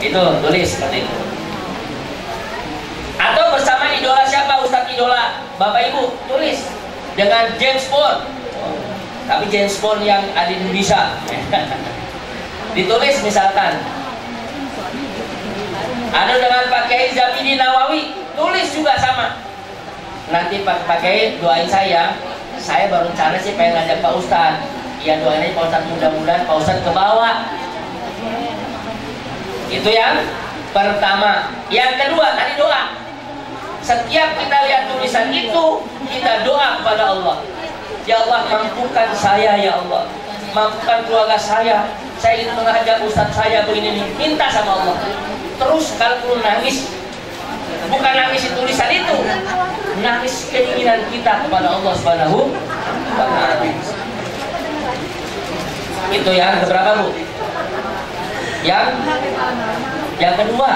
Itu tulis seperti itu. Atau bersama idola siapa, Ustadz idola Bapak Ibu, tulis dengan James Bond. Tapi James Bond yang ada di Indonesia. Ditulis misalkan. Ada dengan Pak Kiai Zabidi Nawawi, tulis juga sama. Nanti Pak Kiai doain saya baru rencana sih pengen ngajak Pak Ustadz. Ya doain aja Pak Ustadz, mudah-mudahan Pak Ustadz ke bawah. Itu yang pertama. Yang kedua tadi doa. Setiap kita lihat tulisan itu, kita doa kepada Allah. Ya Allah, mampukan saya ya Allah, mampukan keluarga saya ingin mengajak Ustadz saya begini nih. Minta sama Allah. Terus kalau perlu nangis, bukan nangis tulisan itu, nangis keinginan kita kepada Allah Subhanahu wa Ta'ala. Itu yang keberapa Bu? Yang kedua.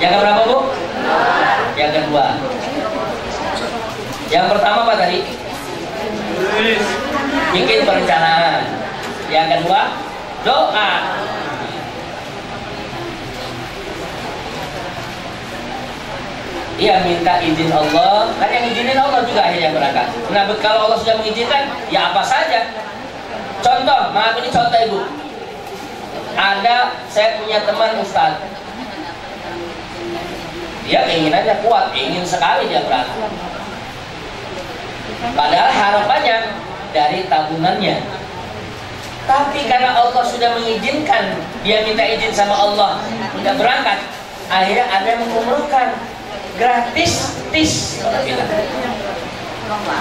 Yang keberapa Bu? Yang kedua. Yang pertama apa tadi? Bikin perencanaan. Yang kedua, doa. Iya, minta izin Allah. Kan yang izinin Allah juga akhirnya berangkat. Nah, kalau Allah sudah mengizinkan, ya apa saja. Contoh, maaf ini contoh Ibu. Saya punya teman Ustadz. Dia keinginannya kuat, ingin sekali dia berangkat. Padahal harapannya dari tabungannya. Tapi karena Allah sudah mengizinkan, dia minta izin sama Allah, udah berangkat. Akhirnya ada yang mengumrohkan gratis,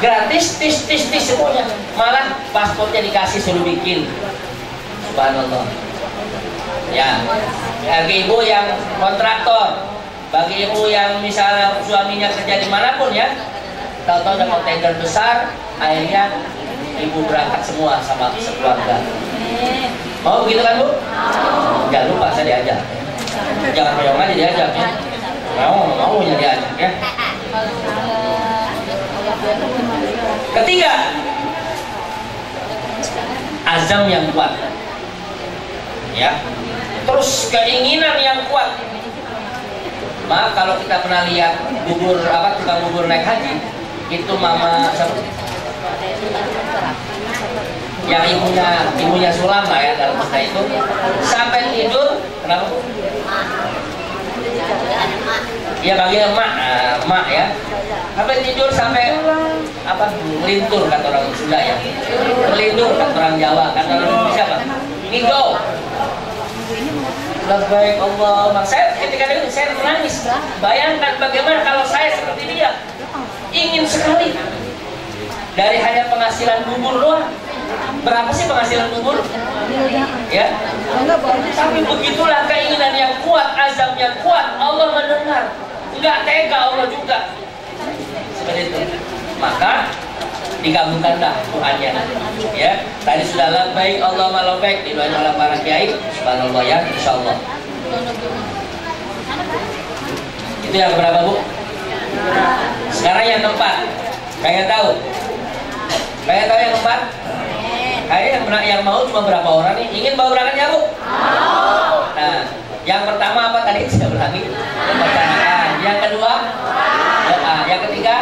gratis, tis semuanya. Malah paspornya dikasih suruh bikin. Subhanallah. Ya, bagi ibu yang kontraktor, bagi ibu yang misalnya suaminya kerja dimanapun ya, tahu-tahu dapat tender besar, akhirnya ibu berangkat semua sama sekeluarga. Mau begitu kan Bu? Jangan lupa saya diajak. Jangan bohong aja diajak ya. Maunya diajak ya. Ketiga, azam yang kuat. Ya. Terus keinginan yang kuat. Maaf kalau kita pernah lihat tukang bubur naik haji, itu mama yang ibunya Sulam lah ya dalam kisah itu, sampai tidur, kenapa? Ya bagian emak ya, sampai tidur sampai melintur kata orang Sunda ya, melintur kata orang Jawa, kata orang Indonesia apa? Ngigo. Baik Allah, saya ketika itu saya menangis. Bayangkan bagaimana kalau saya seperti dia, ingin sekali dari hanya penghasilan bubur doang. Berapa sih penghasilan bubur? Ya. Tapi begitulah keinginan yang kuat, azam yang kuat. Allah mendengar. Enggak tega Allah juga. Seperti itu. Maka digabungkanlah Tuhannya. Ya. Tadi sudah labbaik Allahumma labbaik didoain oleh para kiai. Subhanallah ya, insyaallah. Itu yang berapa Bu? Sekarang yang keempat. Pengen tahu? Pengen tahu yang keempat? Kayaknya yang mau cuma berapa orang nih? Ingin bawa berangkat ya Bu? Nah, yang pertama apa tadi? Saya ulangi. Pertanyaan. Yang kedua? Doa. Yang ketiga?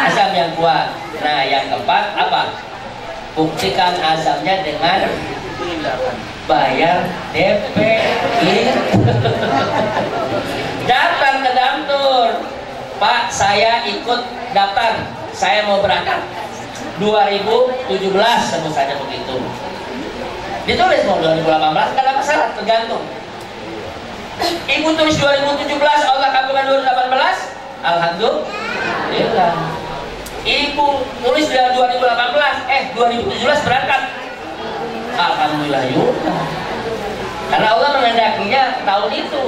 Azam yang kuat. Nah, yang keempat apa? Buktikan azamnya dengan bayar DP. Datang ke Damtur, Pak, saya ikut daftar, saya mau berangkat 2017, sebut saja begitu. Ditulis mau 2018, nggak ada masalah, tergantung. Ibu tulis 2017, Allah kabulkan 2018, alhamdulillah. Ibu tulis 2018, 2017 berangkat, alhamdulillah juga. Karena Allah menghendakinya tahun itu.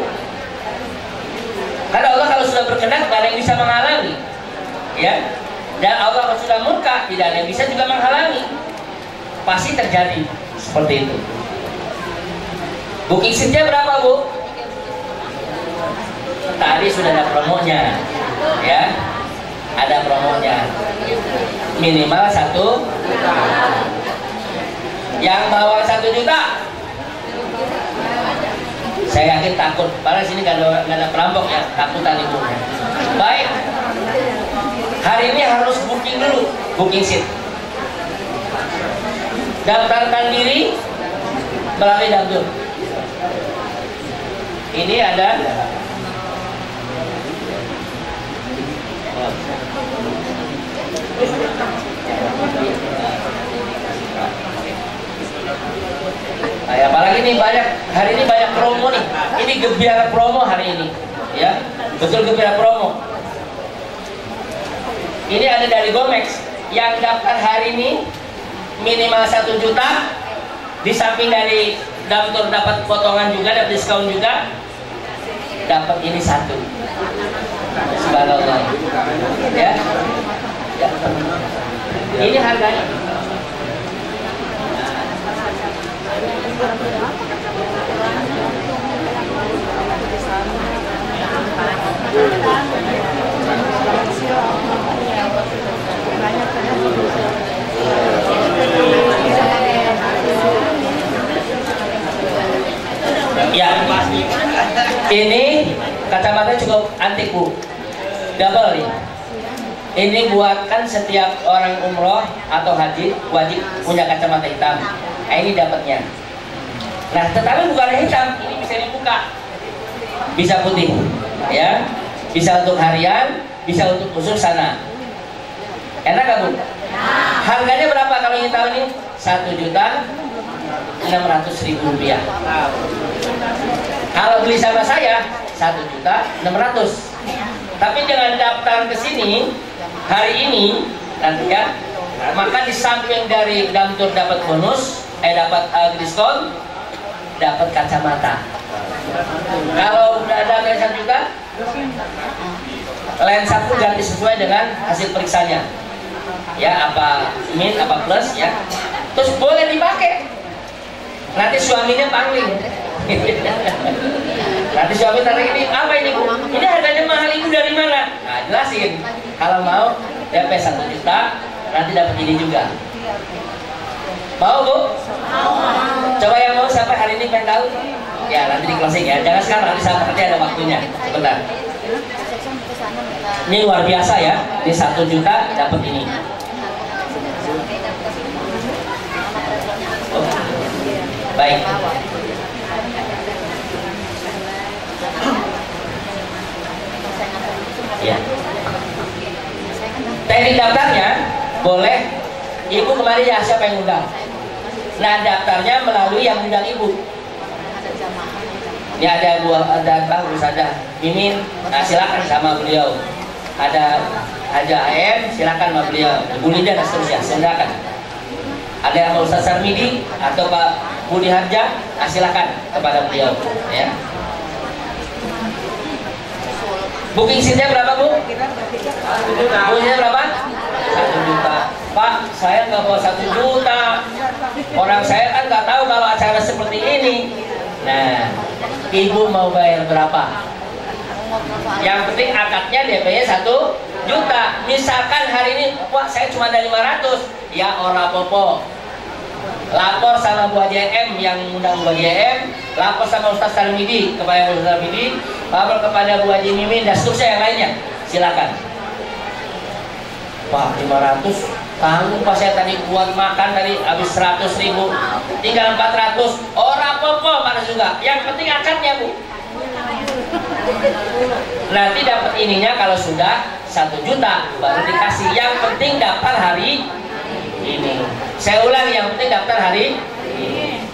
Karena Allah kalau sudah berkehendak, tidak ada yang bisa menghalangi, ya. Dan Allah kalau sudah murka, tidak ada yang bisa juga menghalangi. Pasti terjadi seperti itu. Booking seatnya berapa Bu? Tadi sudah ada promonya, ya. Ada promonya. Minimal 1. Yang bawa 1 1 juta? Saya yakin takut, padahal sini nggak ada perampok ya, takutan ibu. Baik, hari ini harus booking dulu, booking seat. Daftarkan diri melalui Damtur. Ini ada apalagi nih banyak, hari ini banyak promo nih. Ini gembira promo hari ini, ya, betul gembira promo. Ini ada dari Gomex yang daftar hari ini minimal 1 juta. Di samping dari Damtur dapat potongan juga, dapat diskon juga, dapat ini 1. Subhanallah, ya. Ya. Ini harganya. Ya, ini kacamata cukup antik Bu, double nih. Ini buatkan setiap orang umroh atau haji wajib punya kacamata hitam. Nah, ini dapatnya. Nah, tetapi bukan hitam, ini bisa dibuka, bisa putih, ya, bisa untuk harian, bisa untuk khusus sana. Enak gak Bu? Harganya berapa kalau ingin tahu nih? 1.600.000 rupiah. Kalau beli sama saya 1.600.000. Tapi dengan daftar ke sini hari ini nanti ya, maka di samping dari Damtur dapat bonus, dapat diskon, dapat kacamata. Kalau udah ada lensa juga, lensa pun ganti sesuai dengan hasil periksanya. Ya, apa min, apa plus ya. Terus boleh dipakai. Nanti suaminya pangling. Nanti suami tarik ini, apa ini Bu? Ini harganya mahal, itu dari mana? Nah, jelasin. Kalau mau DP 1 juta, nanti dapat ini juga. Mau Bu? Coba yang mau sampai hari ini pengen tahu? Ya, nanti di closing ya. Jangan sekarang, nanti ada waktunya. Sebentar. Ini luar biasa ya. Di 1 juta dapat ini. Oh. Baik. Ya. Teknik daftarnya boleh ibu kemarin ya, siapa yang undang? Nah, daftarnya melalui yang undang ibu. Ini ada harus ada Mimin, nah silakan sama beliau. Ada Haja AM, silakan sama beliau. Bu Linda dan seterusnya, silakan. Ada yang mau Ustaz Sarmidi atau Pak Budi Harja, nah silakan kepada beliau. Ya. Booking seatnya berapa Bu? Bookingnya berapa? 1 juta. Pak, saya nggak bawa 1 juta. Orang saya kan nggak tahu kalau acara seperti ini. Nah, ibu mau bayar berapa? Yang penting akadnya DP-nya 1 juta. Misalkan hari ini, Pak, saya cuma ada 500. Ya ora popo. Lapor sama Bu Haji M yang undang Bu Haji M, lapor sama Ustaz Sarmidi kepada Ustaz Sarmidi, lapor kepada Bu Haji Mimin dan seterusnya yang lainnya. Silakan. Pak, 500 tanggung Pak, saya tadi buat makan tadi habis 100.000, tinggal 400. Ora popo mana juga. Yang penting akadnya Bu. Nanti dapat ininya kalau sudah 1 juta baru dikasih. Yang penting daftar hari ini. Saya ulangi, yang penting daftar hari ini.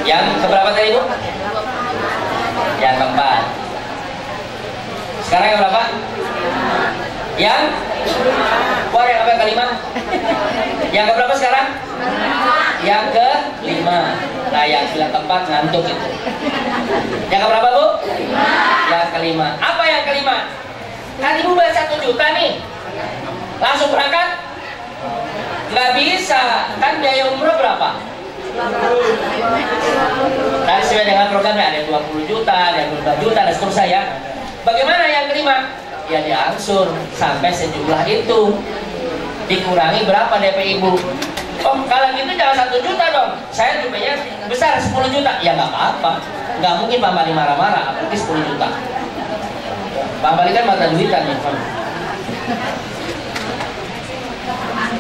Yang keberapa tadi Bu? Yang keempat. Sekarang yang berapa? Yang? Wah, yang apa, yang kelima? Yang keberapa sekarang? Yang kelima. Nah, yang bilang keempat ngantuk itu. Yang keberapa Bu? Yang kelima. Apa yang kelima? Kan ibu bayar 1 juta nih, langsung berangkat? Nggak bisa, kan biaya umroh berapa? Tadi sesuai dengan programnya, ada yang 20 juta, ada yang 22 juta, dan seterusnya ya. Bagaimana yang kelima? Ya diangsur sampai sejumlah itu. dikurangi berapa DP ibu. Oh kalau gitu jangan 1 juta dong, saya DP-nya besar 10 juta. Ya nggak apa-apa, nggak mungkin Pak Mali marah-marah apalagi 10 juta. Pak Mali kan mata duitan ya.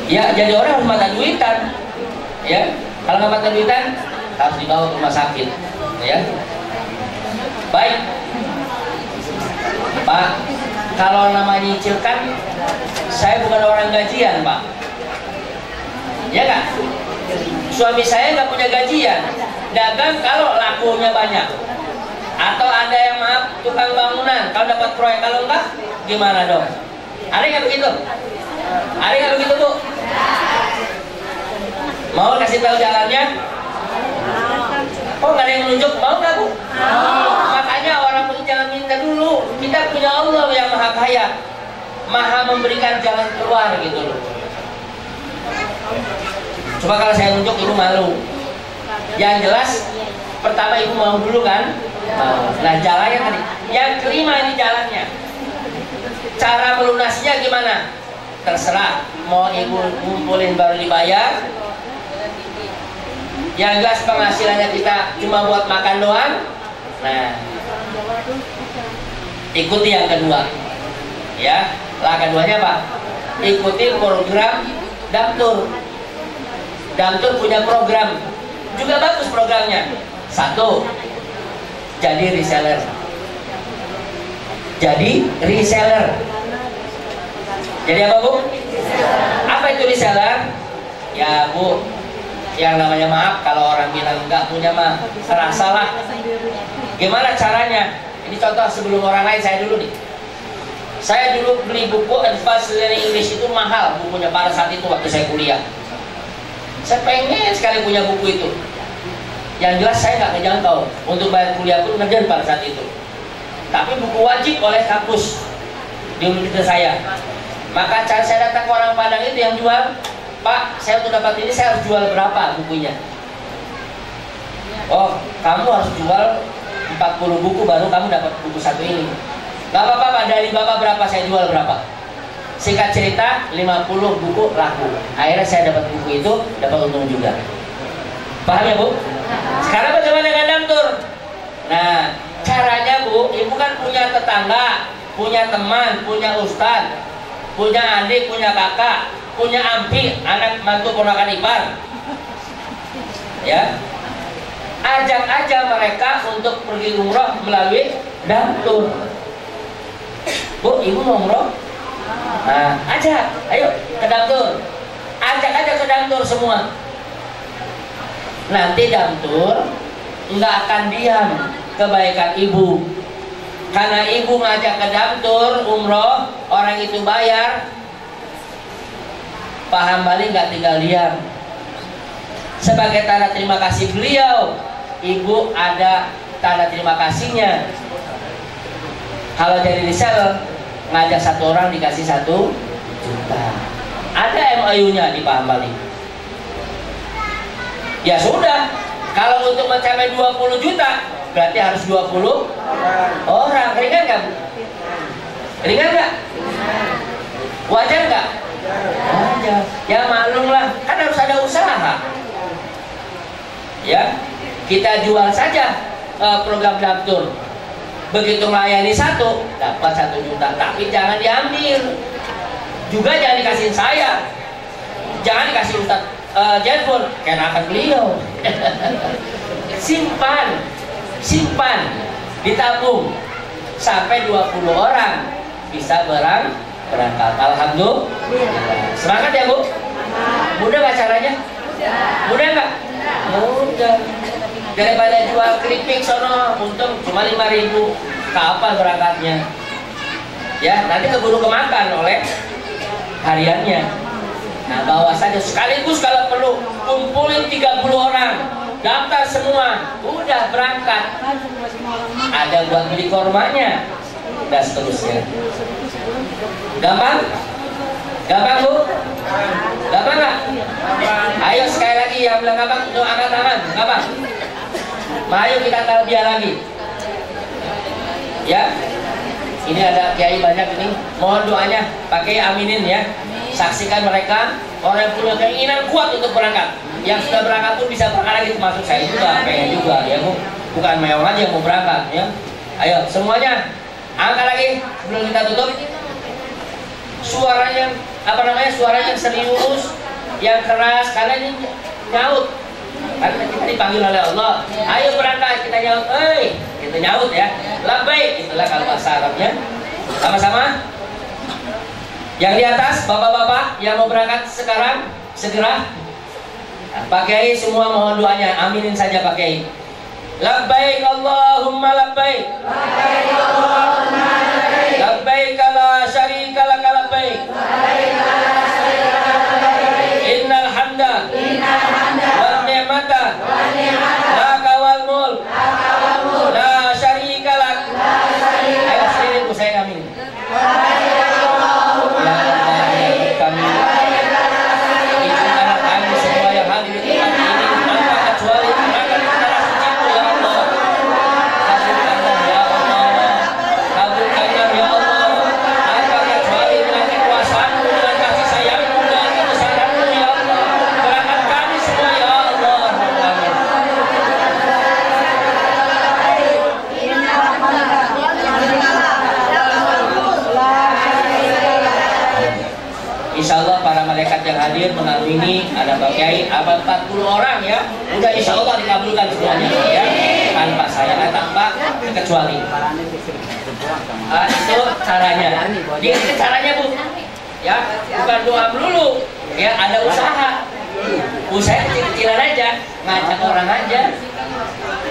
Ya jadi orang harus mata duitan ya. Kalau nggak mata duitan harus dibawa ke rumah sakit ya. Baik Pak, kalau nama nyicil kan saya bukan orang gajian Pak, ya kan? Suami saya nggak punya gajian, dagang kalau lakunya banyak, atau ada yang maaf tukang bangunan kalau dapat proyek, kalau enggak gimana dong? Ada nggak begitu? Ada nggak begitu Bu? Mau kasih tahu jalannya? Kok nggak ada yang menunjuk? Mau nggak Bu? Makanya orang itu jangan minta dulu. Kita punya Allah yang maha kaya, maha memberikan jalan keluar gitu loh. Coba kalau saya nunjuk ibu malu. Yang jelas pertama ibu mau dulu kan? Nah jalannya tadi. Yang kelima ini jalannya. Cara melunasinya gimana? Terserah. Mau ibu ngumpulin baru dibayar. Yang jelas penghasilannya kita cuma buat makan doang. Nah, ikuti yang kedua. Ya, lah keduanya apa? Ikuti program Damtur. Damtur punya program, juga bagus programnya. 1, jadi reseller. Jadi reseller. Jadi apa Bu? Apa itu reseller? Ya Bu, yang namanya maaf kalau orang bilang nggak punya mah terasalah. Gimana caranya? Ini contoh sebelum orang lain, saya dulu nih. Saya dulu beli buku Advanced Learning English itu mahal bukunya pada saat itu waktu saya kuliah. Saya pengen sekali punya buku itu. Yang jelas saya nggak ngejangkau untuk bayar kuliah pun ngerjain pada saat itu. Tapi buku wajib oleh kampus di universitas saya. Maka cara saya datang ke orang Padang itu yang jual, Pak, saya untuk dapat ini saya harus jual berapa bukunya? Oh, kamu harus jual 40 buku baru kamu dapat buku 1 ini. Gak apa-apa Pak, dari Bapak berapa saya jual berapa? Singkat cerita 50 buku laku. Akhirnya saya dapat buku itu, dapat untung juga. Paham ya Bu? Sekarang bagaimana dengan Damtur? Nah, caranya Bu, ibu kan punya tetangga, punya teman, punya ustadz, punya adik, punya kakak, punya ampi, anak mantu ponakan ipar. Ya, ajak aja mereka untuk pergi umroh melalui Damtur. Bu, ibu mau umroh? Nah, ajak, ayo ke Damtur. Ajak aja ke Damtur semua. Nanti Damtur nggak akan diam kebaikan ibu. Karena ibu ngajak ke Damtur umroh, orang itu bayar, Pak Hambali nggak tinggal diam. Sebagai tanda terima kasih beliau, ibu ada tanda terima kasihnya. Kalau jadi reseller, ngajak 1 orang dikasih 1 juta. Ada MOU-nya di Pak Hambali. Ya sudah, kalau untuk mencapai 20 juta, berarti harus 20 orang. Ringan nggak Bu? Ringan nggak? Wajar nggak? Wajar. Ya maklum lah, kan harus ada usaha. Ya, kita jual saja program Damtur. Begitu melayani 1, dapat 1 juta. Tapi jangan diambil. Juga jangan dikasihin saya. Jangan dikasih Ustadz Jenful, kenakan beliau. Simpan, ditabung sampai 20 orang bisa berangkat. Alhamdulillah. Semangat ya Bu. Mudah nggak caranya? Mudah nggak? Mudah. Daripada jual keripik sono untung cuma 5.000, kapan berangkatnya? Ya, nanti keburu kemakan oleh hariannya. Nah, bawa saja sekaligus kalau perlu kumpulin 30 orang, daftar semua, udah berangkat. Ada buat beli kormanya, dan seterusnya. Gampang? Gampang Bu? Gampang nggak? Ayo sekali lagi yang bilang gampang, untuk angkat tangan. Gampang? Ayo kita taruh dia lagi. Ya, ini ada kiai banyak ini. Mohon doanya, pakai aminin ya. Saksikan mereka orang yang punya keinginan kuat untuk berangkat. Yang sudah berangkat pun bisa berangkat lagi, termasuk saya juga, pengen juga ya Bu. Bukan Meong aja yang mau berangkat ya. Ayo semuanya angkat lagi sebelum kita tutup. Suara yang suara yang serius, yang keras, karena ini nyaut. Karena kita dipanggil oleh Allah. Ayo berangkat, kita nyaut, kita nyaut ya. Labbaik, itulah kalau bahasa Arabnya. Sama-sama. Yang di atas, bapak-bapak yang mau berangkat sekarang, segera. Nah, Pak Kiai semua mohon doanya, aminin saja Pak Kiai. Labbaik Allahumma labbaik. Labbaik Allahumma labbaik. Labbaik la syarika lak labbaik. Labbaik la syarika lak labbaik. Innal hamda. Innal hamda. Wan ni'mata. Wan ni'mata. Laka wal mulk. Laka wal mulk. La syarika lak. La syarika lak. Ayo sendiri Bu, saya amin. Yang hadir mengamini ada Pak Kiai, ada 40 orang ya, udah insya Allah dikabulkan semuanya ya, tanpa saya, tanpa kecuali. Itu caranya. Dia itu caranya Bu, ya, bukan doa dulu, ya ada usaha. Usaha kecil-kecilan aja, ngajak orang aja,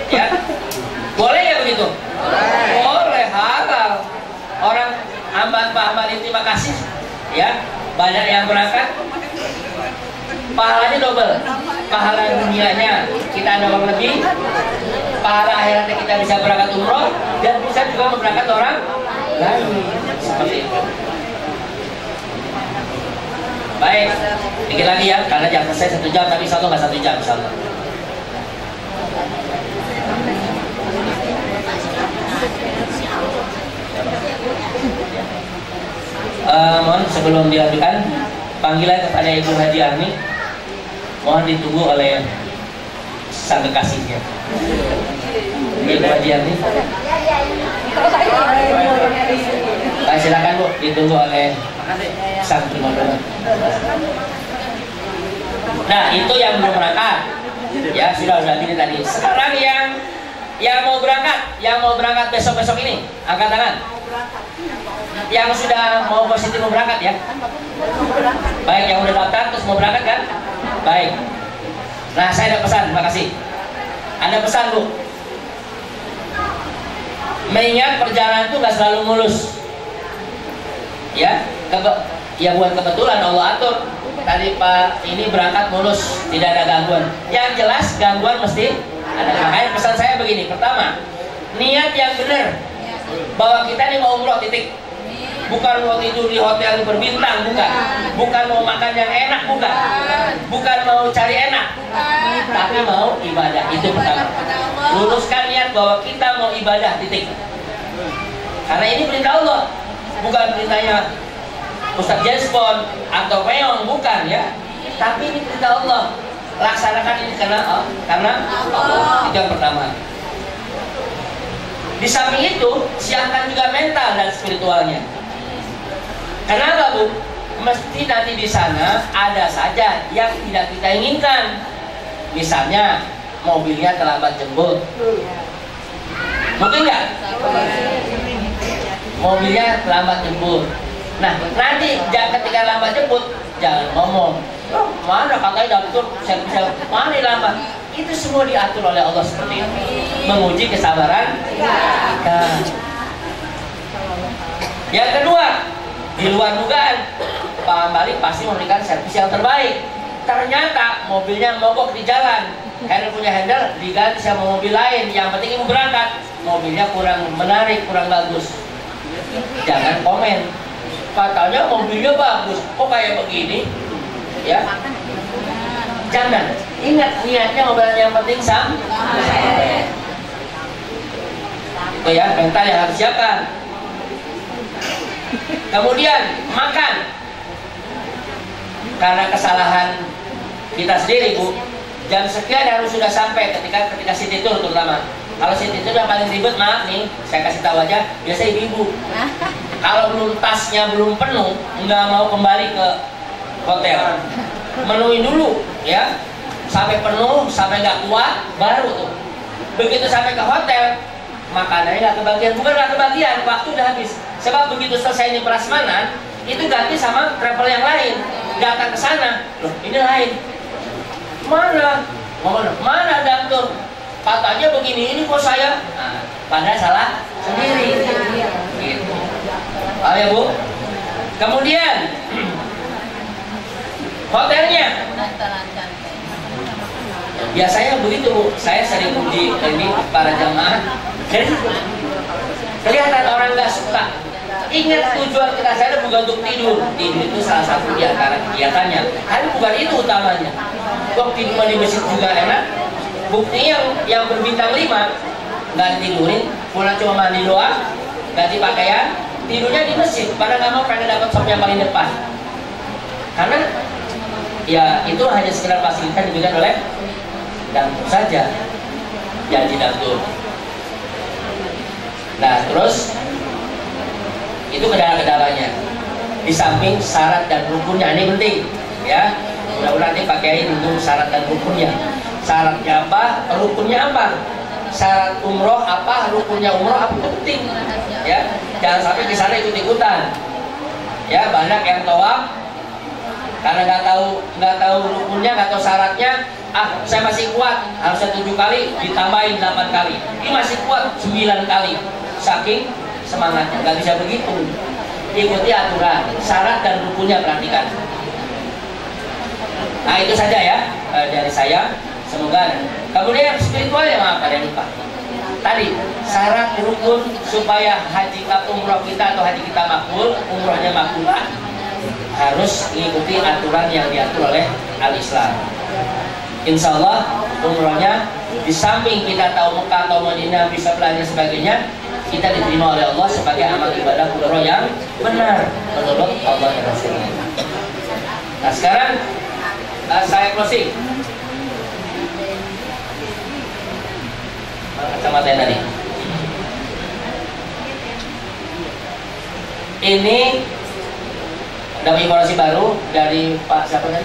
ya, boleh ya begitu? Boleh, halal. Orang Pak Ahmad ini terima kasih, ya, banyak yang berangkat. Pahalanya double, pahala dunianya kita ada uang lebih, pahala akhiratnya kita bisa berangkat umroh dan bisa juga memberangkat orang lain, seperti itu. Baik, dikit lagi ya, karena jam selesai 1 jam, tapi insya Allah nggak 1 jam, insya Allah. Mohon sebelum dilanjutkan, panggilan kepada Ibu Haji Arni mohon ditunggu oleh sang kekasihnya. Ibu Haji Arni, silakan Bu, ditunggu oleh sang primadona. Nah, itu yang belum berangkat, ya sudah ini tadi. Sekarang yang mau berangkat besok ini, angkat tangan. Yang sudah mau positif mau berangkat ya. Baik, yang udah daftar terus mau berangkat kan? Baik. Nah, saya ada pesan, terima kasih. Ada pesan Bu. Mengingat perjalanan itu nggak selalu mulus. Ya, ya buat kebetulan Allah atur. Tadi Pak ini berangkat mulus, tidak ada gangguan. Yang jelas gangguan mesti ada. Makanya pesan saya begini. Pertama, niat yang benar bahwa kita ini mau umroh, titik. Bukan mau tidur di hotel berbintang, bukan. Bukan mau makan yang enak, bukan. Bukan mau cari enak, tapi mau ibadah. Itu pertama. Luruskan niat bahwa kita mau ibadah, titik. Karena ini perintah Allah, bukan perintahnya Ustadz Jenspon atau Meong, bukan ya. Tapi ini perintah Allah. Laksanakan ini karena Allah. Itu yang pertama. Di samping itu, siapkan juga mental dan spiritualnya. Kenapa Bu? Mesti nanti di sana ada saja yang tidak kita inginkan. Misalnya mobilnya terlambat jemput. Mungkin nggak? Mobilnya terlambat jemput. Nah, nanti ketika lambat jemput, jangan ngomong, mana katanya dapur saya bisa mana lambat. Itu semua diatur oleh Allah seperti itu, menguji kesabaran kita. Yang kedua, di luar dugaan, Pak Ambali pasti memberikan servis yang terbaik. Ternyata mobilnya mogok di jalan, handle punya handle diganti sama mobil lain. Yang penting ibu berangkat, mobilnya kurang menarik, kurang bagus. Jangan komen, katanya mobilnya bagus, kok kayak begini? Ya, jangan. Ingat niatnya mobil yang penting sampai. Itu ya, mental yang harus siapkan. Kemudian makan. karena kesalahan kita sendiri, Bu, jam sekian harus sudah sampai ketika city tour terutama. Kalau city tour yang paling ribet, maaf nih, saya kasih tahu aja, biasa ibu-ibu. Kalau tasnya belum penuh, nggak mau kembali ke hotel, menuhin dulu, ya, sampai penuh, sampai nggak kuat, baru tuh. Begitu sampai ke hotel, makanannya nggak kebagian, bukan nggak kebagian, waktu udah habis. Sebab begitu selesai ini prasmanan, itu ganti sama travel yang lain, datang ke sana, loh ini lain. Mana dokter? Katanya begini, ini kok saya? Nah, padahal salah sendiri. Gitu. Paham ya, Bu? Kemudian hotelnya. Biasanya begitu, Bu. Saya sering uji ini para jamaah. Jadi kelihatan orang nggak suka. Ingat tujuan kita saya bukan untuk tidur. Tidur itu salah satu di antara kegiatannya. Tapi bukan itu utamanya. Kok tidur di masjid juga enak. Bukti yang berbintang 5 nggak ditidurin, pulang cuma mandi doang, ganti pakaian, tidurnya di masjid. Padahal nggak mau pengen dapat sop yang paling depan. Karena ya itu hanya sekedar fasilitas diberikan oleh dangdut saja, janji dangdut. Nah terus itu kendala-kendalanya. Di samping syarat dan rukunnya ini penting, ya. Mudah-mudahan nanti pakai untuk syarat dan rukunnya. Syaratnya apa, rukunnya apa? Syarat umroh apa, rukunnya umroh apa, itu penting. Ya, jangan sampai di sana ikut-ikutan. Ya, banyak yang tawaf karena nggak tahu rukunnya, nggak tahu syaratnya. Ah, saya masih kuat, harusnya 7 kali, ditambahin 8 kali. Ini masih kuat 9 kali. Saking semangatnya, nggak bisa begitu. Ikuti aturan, syarat dan rukunnya perhatikan. Nah itu saja ya dari saya. Semoga. Kemudian yang spiritual ya maaf ada yang lupa. Tadi syarat rukun supaya haji umroh kita atau haji kita makbul, umrohnya makbulah, harus mengikuti aturan yang diatur oleh al-Islam. Insya Allah umrohnya di samping kita tahu Mekah atau Madinah bisa belajar sebagainya, kita diterima oleh Allah sebagai amal ibadah umroh yang benar menurut Allah dan Rasulullah. Nah sekarang saya closing. Kacamata yang tadi. Ini dapat informasi baru dari Pak siapa tadi?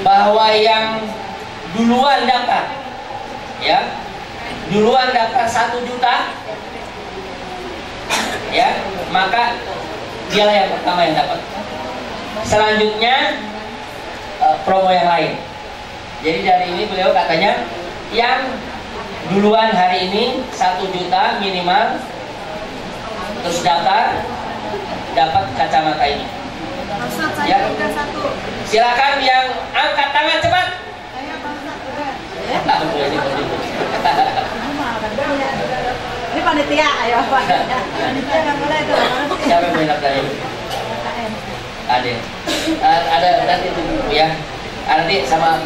Bahwa yang duluan daftar, ya, duluan daftar 1 juta, ya, maka dialah yang pertama yang dapat. Selanjutnya promo yang lain. Jadi dari ini beliau katanya yang duluan hari ini 1 juta minimal terus daftar dapat kacamata ini. Ya. Silakan yang angkat tangan cepat. Ini panitia ayo Pak. Panitia nggak boleh itu. Siapa yang daftar ini? Ada nanti tunggu ya. Nanti sama.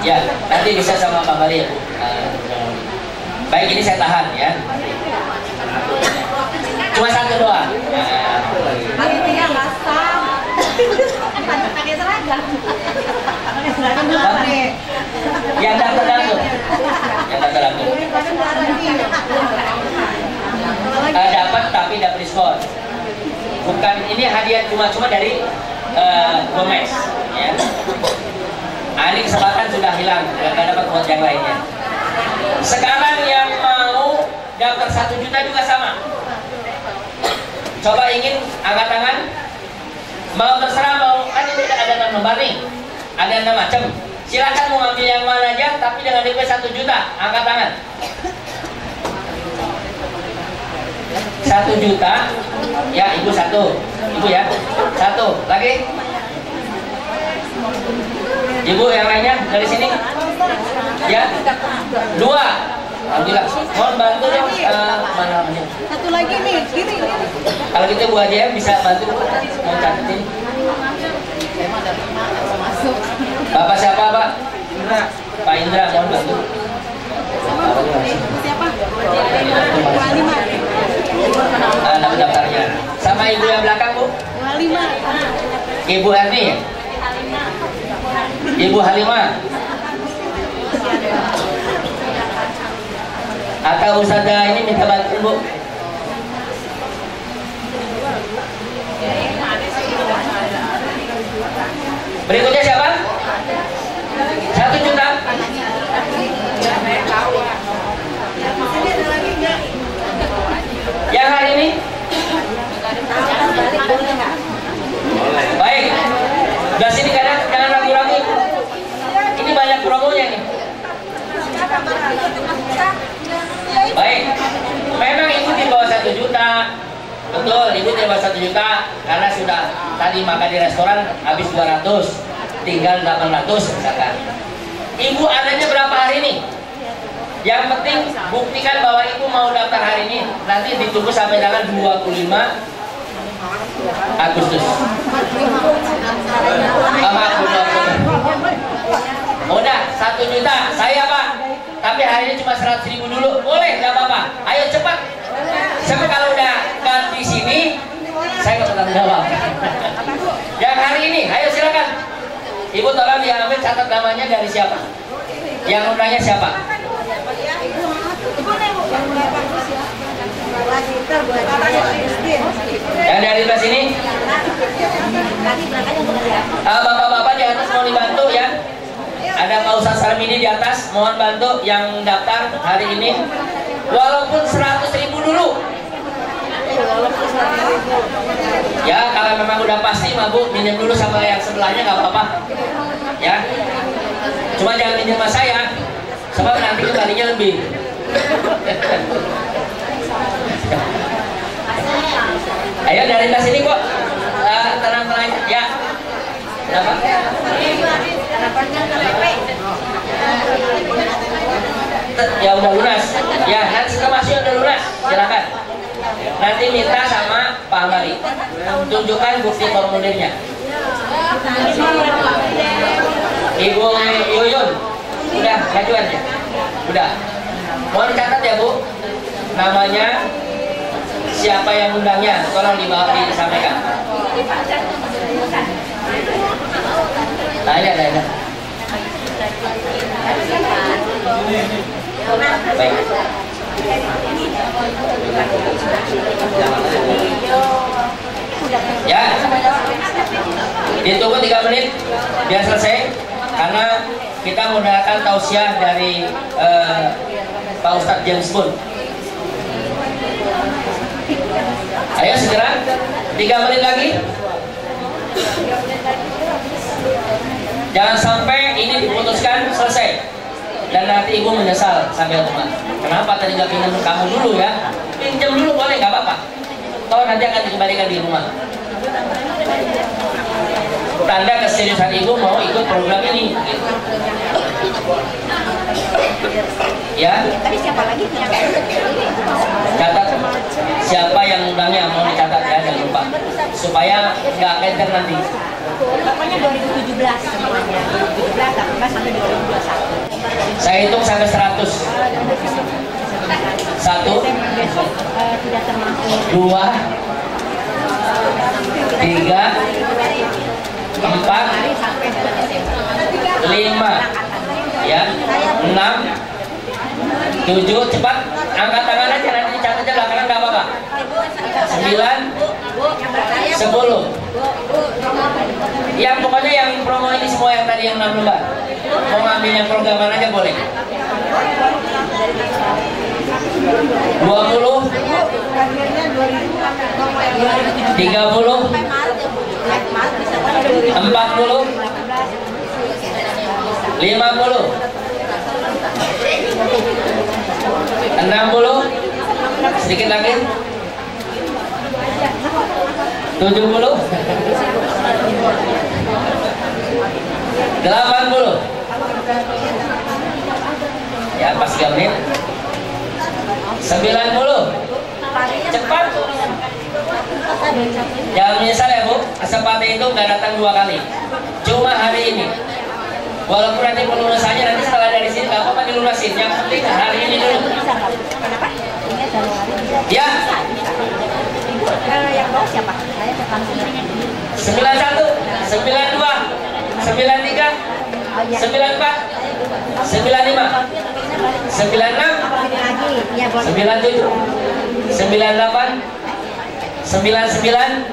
Ya, nanti bisa sama Pak Bari ya Bu. Baik, ini saya tahan ya. Cuma 1 doang. Panitia nggak sah. Pakai seragam. Pakai seragam apa nih? Yang daftar dangdut. Yang daftar dangdut. Dapat tapi dapat diskon. Bukan ini hadiah cuma-cuma dari Gomez ya. Nah, ini kesempatan sudah hilang, nggak dapat buat yang lainnya. Sekarang yang mau daftar 1 juta juga sama. Coba ingin angkat tangan. Mau terserah mau, kan ini ada 6 lembar nih, ada 6 macam. Silakan mau ambil yang mana aja, tapi dengan DP 1 juta, angkat tangan. 1 juta, ya ibu 1, ibu ya 1, lagi. Ibu yang lainnya dari sini, ya 2. Alhamdulillah. Mohon bantu dong mana namanya. 1 lagi nih, kiri. Kalau gitu Bu aja bisa bantu mau catetin. Bapak siapa Pak? Indra. Pak Indra mohon bantu. Siapa? Pak Lima. Nama daftarnya. Sama ibu yang belakang, Bu? 25. Ibu Erni ya? Ibu Halimah atau Ustazah ini minta bantu, Bu? Berikutnya siapa? 1 juta. Yang hari ini? Baik. Udah sini jangan ragu-ragu. Ini banyak promonya nih. Baik. Memang ibu di bawah 1 juta. Betul, ibu di bawah 1 juta karena sudah tadi makan di restoran habis 200, tinggal 800 misalkan. Ibu adanya berapa hari ini? Yang penting buktikan bahwa ibu mau daftar hari ini. Nanti ditunggu sampai tanggal 25 Agustus. Udah 1 juta, saya Pak. Tapi hari ini cuma 100.000 dulu. Boleh, nggak apa-apa. Ayo cepat. Sampai kalau udah di sini, saya nggak bertanggung jawab. Yang hari ini, ayo silakan. Ibu tolong diambil, catat namanya dari siapa. Yang undangnya siapa? Yang dari atas sini. Bapak-bapak di atas mau dibantu ya. Ada Pak Ustaz Sarmidi di atas, mohon bantu yang daftar hari ini. Walaupun 100.000 dulu. Ya, kalau memang udah pasti mabuk, minjem dulu sama yang sebelahnya nggak apa-apa. Ya. Cuma jangan minjem sama saya, sebab nanti kembalinya lebih. Ayo dari tas ini kok tenang-tenang ya. Kenapa? Ya udah lunas. Ya nanti setelah masuk udah lunas, silakan. Nanti minta sama Pak Amari, tunjukkan bukti formulirnya. Ibu Yuyun, udah ngajuan ya? Udah. Mohon catat ya Bu, namanya, siapa yang undangnya, tolong disampaikan. Nah ini ada. Baik. Ya, ditunggu 3 menit biar selesai karena kita menggunakan tausiah dari Pak Ustadz James Bond. Ayo segera 3 menit lagi. Jangan sampai ini diputuskan selesai dan nanti ibu menyesal sampai rumah. Kenapa tadi nggak pinjam kamu dulu ya? Pinjam dulu boleh, nggak apa-apa. Toh nanti akan dikembalikan di rumah. Tanda keseriusan ibu mau ikut program ini. Ya. Tadi siapa lagi? Catat siapa yang undangnya, mau dicatat ya, jangan lupa supaya nggak kenter nanti. Pokoknya 2017 semuanya. 2017, 18 sampai 2021. Saya hitung sampai 100. 1, 2, 3, 4, 5, ya, 6, 7, cepat angkat tangan aja, nanti dicatat aja belakangan nggak apa-apa. 9, 10. Ya pokoknya yang promo ini semua yang tadi yang 6 lembar. Mau ngambil yang programan aja boleh. 20, 30, 40, 50, 60, sedikit lagi, 70, 80. Ya pas 3 menit. 90. Cepat. Jangan menyesal ya Bu, kesempatan itu nggak datang 2 kali, cuma hari ini. Walaupun nanti pelunasannya nanti setelah dari sini nggak apa-apa dilunasin, yang penting hari ini dulu. Ya. Yang bawah siapa? Saya tekan 91, 92, 93, 94, 95, 96, ini lagi. Ya, boleh. 97, 98, 99,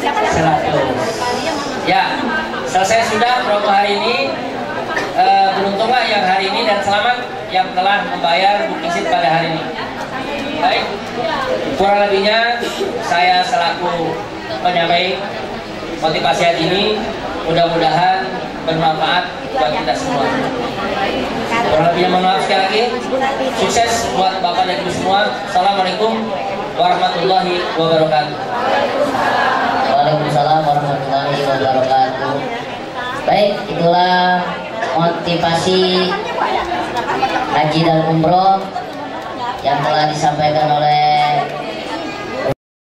100. Ya, selesai sudah promo hari ini. Beruntunglah yang hari ini dan selamat yang telah membayar bukit pada hari ini. Baik, kurang lebihnya saya selaku penyampai motivasi hari ini mudah-mudahan bermanfaat buat kita semua. Kurang lebihnya mohon maaf sekali lagi. Sukses buat Bapak dan Ibu semua. Assalamualaikum warahmatullahi wabarakatuh. Waalaikumsalam warahmatullahi wabarakatuh. Baik, itulah motivasi haji dan umroh yang telah disampaikan oleh